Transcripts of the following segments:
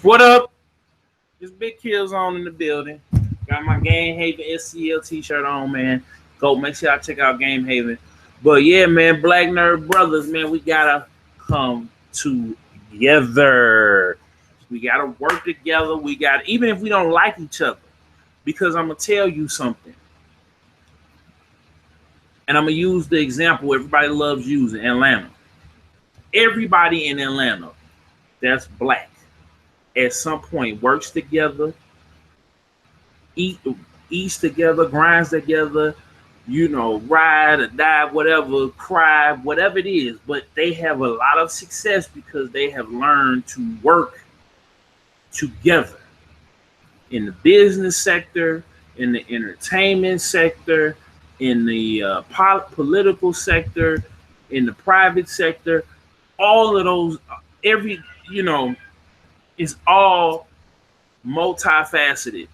What up? It's Big Killzown in the building. Got my Game Haven SCL t-shirt on, man. Go make sure y'all check out Game Haven. But yeah, man, Black Nerd Brothers, man, we gotta come together. We gotta work together. We got even if we don't like each other, because I'm gonna tell you something, and I'm gonna use the example everybody loves using Atlanta. Everybody in Atlanta that's black at some point works together, eat eats together, grinds together, ride or die, whatever, cry, whatever it is. But they have a lot of success because they have learned to work together in the business sector, in the entertainment sector, in the political sector, in the private sector. All of those, every, it's all multifaceted.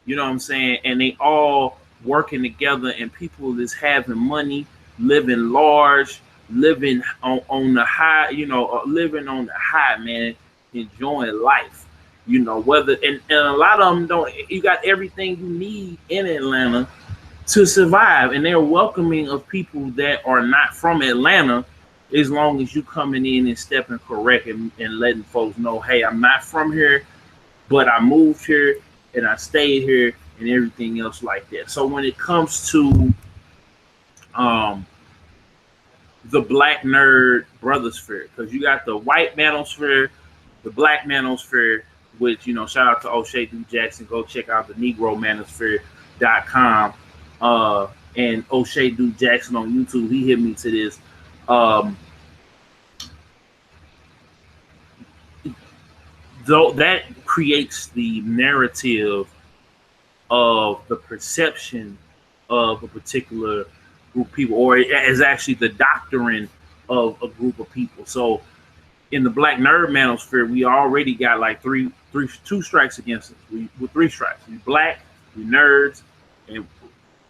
You know what I'm saying? And they all working together, and people is having money, living large, living on the high, living on the high, man, enjoying life. Whether and a lot of them don't. You got everything you need in Atlanta to survive, and they're welcoming of people that are not from Atlanta, as long as you coming in and stepping correct and letting folks know, hey, I'm not from here, but I moved here and I stayed here and everything else like that. So when it comes to um, the Black Nerd Brothersphere, because you got the white manosphere, the black manosphere, which, shout out to O'Shea D. Jackson. Go check out the Negro Manosphere.com and O'Shea D. Jackson on YouTube. He hit me to this. Um, though that creates the narrative of the perception of a particular group of people, or is actually the doctrine of a group of people. So in the Black Nerd Manosphere, we already got like two strikes against us. With three strikes. We black, we nerds, and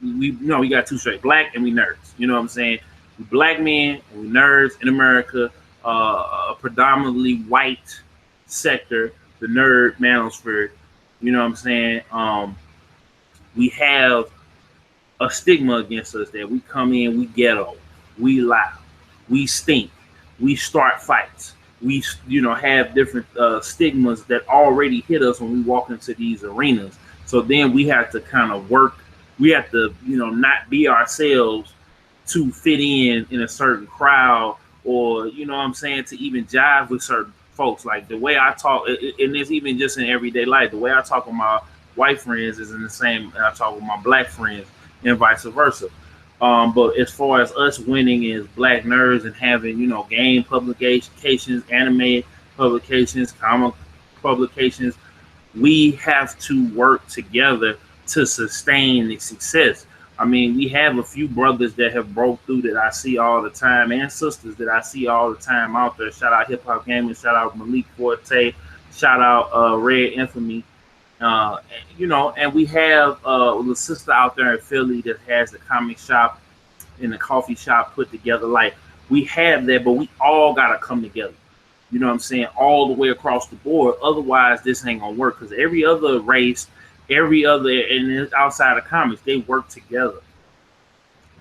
we got two strikes. Black and we nerds. You know what I'm saying? We black men and we nerds in America, a predominantly white sector, the nerd manosphere. You know what I'm saying? We have a stigma against us that we come in, we ghetto, we loud, we stink, we start fights. We, have different stigmas that already hit us when we walk into these arenas. So then we have to kind of work. We have to, not be ourselves to fit in a certain crowd, or, what I'm saying, to even jive with certain folks. Like the way I talk, and it's even just in everyday life, the way I talk with my white friends is in the same I talk with my black friends, and vice versa. But as far as us winning as black nerds and having, game publications, anime publications, comic publications, we have to work together to sustain the success. I mean, we have a few brothers that have broke through that I see all the time, and sisters that I see all the time out there. Shout out Hip Hop Gaming, shout out Malik Forte, shout out Red Infamy. And we have a sister out there in Philly that has the comic shop and the coffee shop put together. Like, we have that, but we all got to come together. You know what I'm saying? All the way across the board. Otherwise, this ain't going to work, because every other race, every other, and outside of comics, they work together.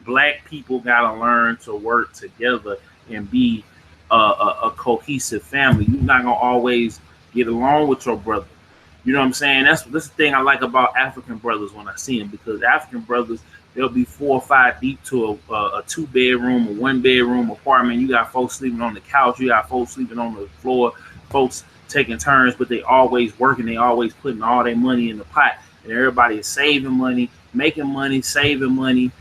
Black people got to learn to work together and be a cohesive family. You're not going to always get along with your brother. You know what I'm saying? That's the thing I like about African brothers when I see them, because African brothers, they'll be 4 or 5 deep to a 2-bedroom or 1-bedroom apartment. You got folks sleeping on the couch. You got folks sleeping on the floor. Folks taking turns, but they always working. They always putting all their money in the pot. And everybody is saving money, making money, saving money,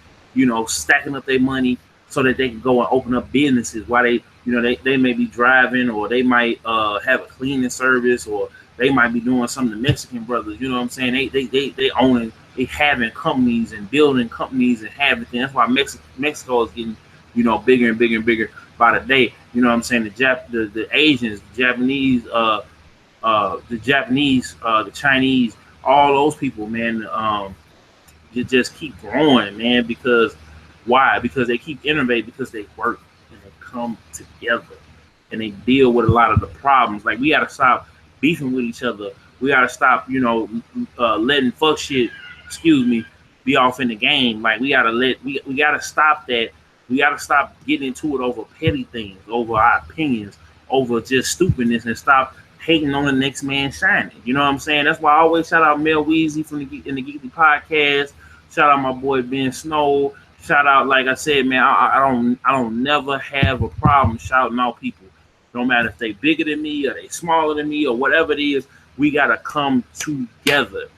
stacking up their money so that they can go and open up businesses while they may be driving, or they might have a cleaning service, or they might be doing some of the Mexican brothers. You know what I'm saying? They owning, they having companies and building companies and having things. That's why Mexico is getting, bigger and bigger and bigger by the day. You know what I'm saying? The Asians, the Japanese, the Chinese, all those people, man, just keep growing, man. Because why? Because they keep innovating, because they work and they come together and they deal with a lot of the problems. Like, we got to stop beefing with each other. We gotta stop, letting fuck shit, excuse me, be off in the game. Like we gotta stop that. We gotta stop getting into it over petty things, over our opinions, over just stupidness, and stop hating on the next man shining. You know what I'm saying? That's why I always shout out Mel Weezy from in the Geekly Podcast. Shout out my boy Ben Snow. Shout out, like I said, man, I don't never have a problem shouting out people. No matter if they bigger than me or they smaller than me or whatever it is, we gotta come together.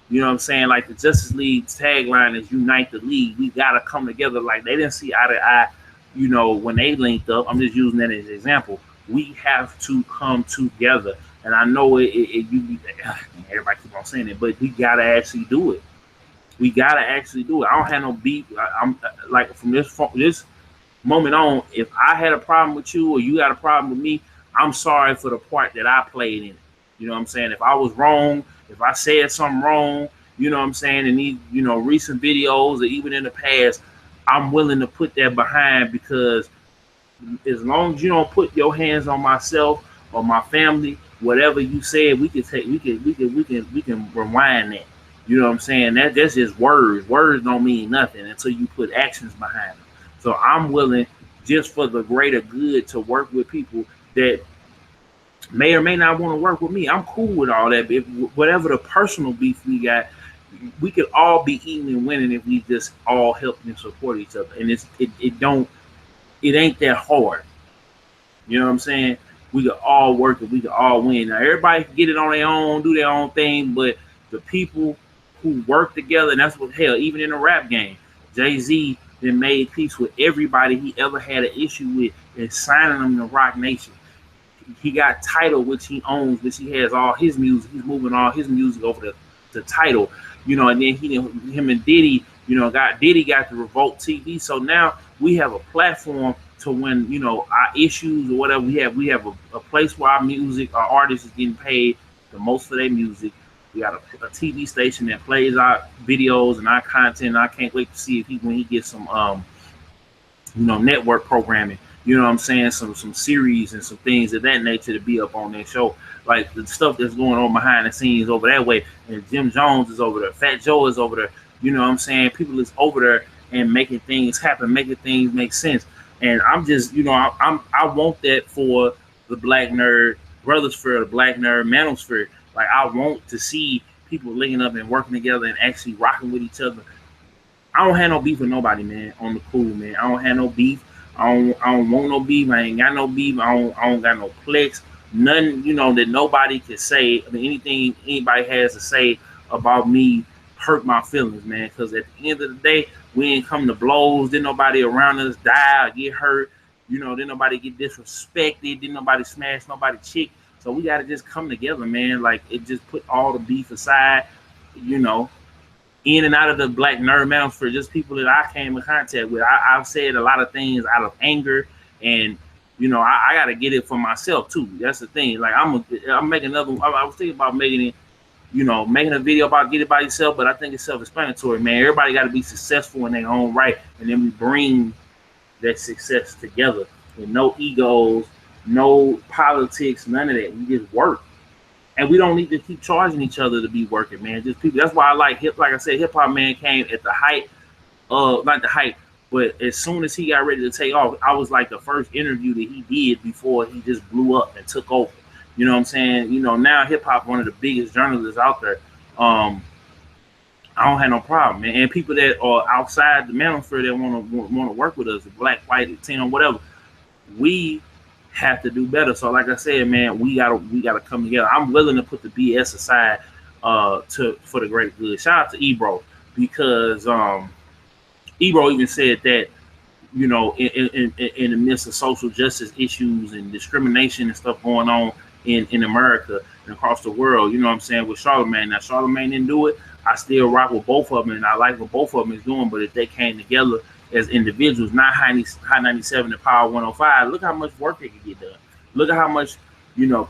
You know what I'm saying? Like the Justice League tagline is "Unite the League." We gotta come together. Like they didn't see eye to eye, when they linked up. I'm just using that as an example. We have to come together, and I know everybody keep on saying it, but we gotta actually do it. We gotta actually do it. I don't have no beef. I'm like from this moment on, if I had a problem with you or you got a problem with me, I'm sorry for the part that I played in it. You know what I'm saying? If I was wrong, if I said something wrong, you know what I'm saying, in these, recent videos or even in the past, I'm willing to put that behind, because as long as you don't put your hands on myself or my family, whatever you said, we can rewind that. You know what I'm saying? That's just words. Words don't mean nothing until you put actions behind them. So I'm willing, just for the greater good, to work with people that may or may not want to work with me. I'm cool with all that. If, whatever the personal beef we got, we could all be eating and winning if we just all help and support each other. And it ain't that hard. You know what I'm saying? We could all work and we could all win. Now everybody can get it on their own, do their own thing, but the people who work together, and that's what, hell, even in the rap game, Jay-Z then made peace with everybody he ever had an issue with and signing them to Rock Nation. He got Tidal, which he owns, which he has all his music. He's moving all his music over to Tidal, and then him and Diddy, got the Revolt TV. So now we have a platform to when, our issues or whatever, we have a place where our music, our artists is getting paid the most for their music. We got a TV station that plays our videos and our content. I can't wait to see if when he gets some, network programming. You know what I'm saying? Some series and some things of that nature to be up on their show. Like the stuff that's going on behind the scenes over that way. And Jim Jones is over there. Fat Joe is over there. You know what I'm saying? People is over there and making things happen, making things make sense. And I'm just, I want that for the Black Nerd Brothersphere, the Black Nerd Manosphere. Like, I want to see people linking up and working together and actually rocking with each other. I don't have no beef with nobody, man, on the cool, man. I don't have no beef. I don't want no beef. I ain't got no beef. I don't got no plex. Nothing, that nobody can say. I mean, anything anybody has to say about me hurt my feelings, man. Because at the end of the day, we ain't come to blows. Didn't nobody around us die or get hurt. Didn't nobody get disrespected. Didn't nobody smash nobody chick. So we got to just come together, man. Like, it just put all the beef aside, in and out of the Black Nerd Manosphere, just people that I came in contact with. I've said a lot of things out of anger, and, I got to get it for myself, too. That's the thing. Like, I'm making another one. I was thinking about making it, making a video about get it by yourself, but I think it's self-explanatory, man. Everybody got to be successful in their own right, and then we bring that success together with no egos, no politics, none of that. We just work. And we don't need to keep charging each other to be working, man. Just people. That's why I like like I said, Hip Hop Man came at the height of, not the hype, but as soon as he got ready to take off, I was like the first interview that he did before he just blew up and took over. You know what I'm saying? Now hip hop, one of the biggest journalists out there. I don't have no problem, man. And people that are outside the manosphere that want to work with us, black, white, Latino, whatever, we have to do better. So like I said, man, we gotta come together. I'm willing to put the BS aside for the great good. Shout out to Ebro, because Ebro even said that, in the midst of social justice issues and discrimination and stuff going on in America and across the world, you know what I'm saying, with Charlamagne. Now Charlamagne didn't do it. I still rock with both of them, and I like what both of them is doing. But if they came together as individuals, not High 97 and Power 105, look how much work they could get done. Look at how much,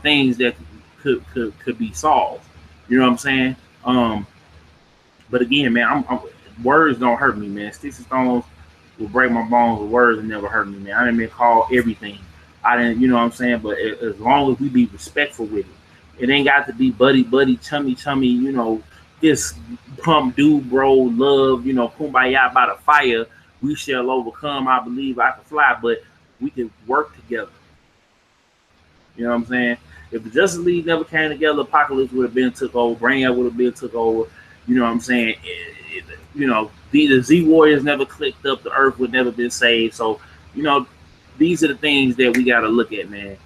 things that could be solved. You know what I'm saying? But again, man, words don't hurt me, man. Sticks and stones will break my bones, but words will never hurt me, man. I didn't been called everything. I didn't, you know what I'm saying? But as long as we be respectful with it, It ain't got to be buddy, chummy, you know, this pump, dude, bro, love, you know, kumbaya by the fire. We shall overcome. I believe I can fly, but we can work together. You know what I'm saying? If the Justice League never came together, Apocalypse would have been took over. Brainiac would have been took over. You know what I'm saying? You know, the Z Warriors never clicked up. The Earth would never been saved. So, you know, these are the things that we got to look at, man.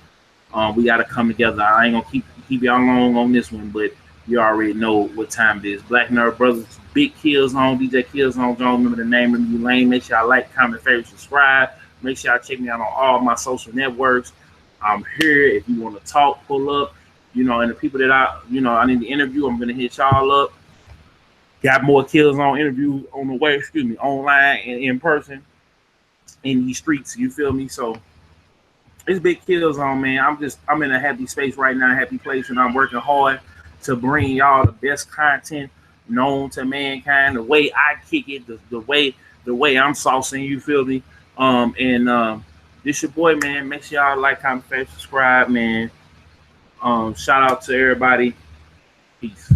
We got to come together. I ain't gonna keep y'all long on this one, but you already know what time it is. Black Nerd Brothers, Big Killzown, DJKillzownJones. Remember the name of you lane. Make sure y'all like, comment, favorite, subscribe. Make sure y'all check me out on all my social networks. I'm here. If you want to talk, pull up. You know, and the people that I need to interview, I'm gonna hit y'all up. Got more Killzone interviews on the way. Excuse me, online and in person in these streets. You feel me? So it's Big Killzone, man. I'm in a happy space right now, happy place, and I'm working hard to bring y'all the best content known to mankind. The way I kick it, the way I'm saucing. You feel me? This your boy, man. Make sure y'all like, comment, subscribe, man. Shout out to everybody. Peace.